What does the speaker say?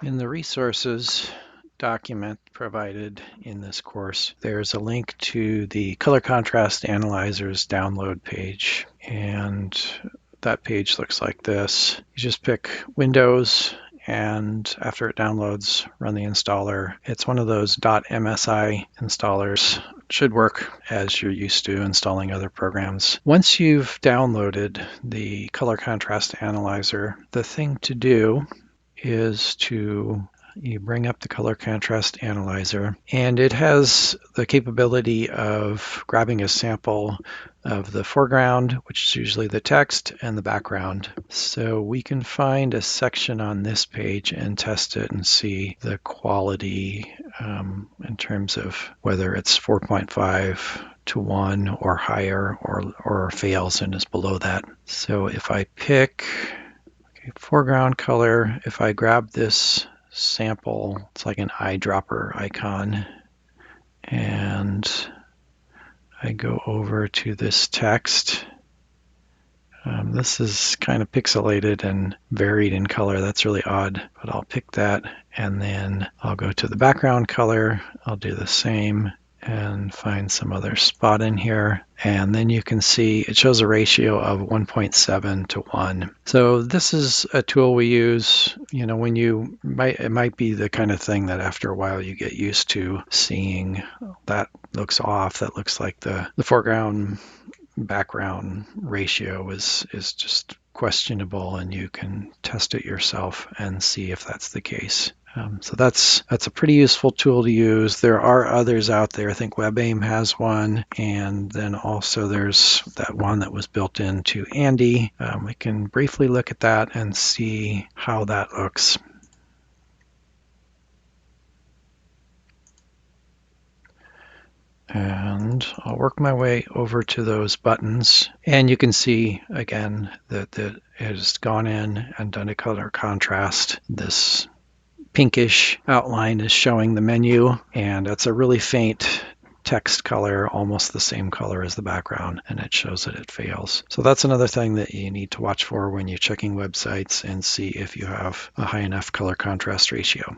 In the resources document provided in this course, there's a link to the color contrast analyzers download page, and that page looks like this. You just pick Windows, and after it downloads, run the installer. It's one of those .msi installers. It should work as you're used to installing other programs. Once you've downloaded the color contrast analyzer, the thing to do is you bring up the color contrast analyzer, and it has the capability of grabbing a sample of the foreground, which is usually the text, and the background. So we can find a section on this page and test it and see the quality in terms of whether it's 4.5 to 1 or higher, or fails and is below that. So if I pick foreground color, if I grab this sample, it's like an eyedropper icon, and I go over to this text. This is kind of pixelated and varied in color. That's really odd, but I'll pick that, and then I'll go to the background color. I'll do the same and find some other spot in here, and then you can see it shows a ratio of 1.7 to 1. So this is a tool we use, when it might be the kind of thing that after a while you get used to seeing that looks off, that looks like the foreground background ratio is just questionable, and you can test it yourself and see if that's the case. So that's a pretty useful tool to use. There are others out there. I think WebAIM has one, and then also there's that one that was built into ANDI. We can briefly look at that and see how that looks. And I'll work my way over to those buttons, and you can see again that it has gone in and done a color contrast. This pinkish outline is showing the menu, and it's a really faint text color, almost the same color as the background, and it shows that it fails. So that's another thing that you need to watch for when you're checking websites and see if you have a high enough color contrast ratio.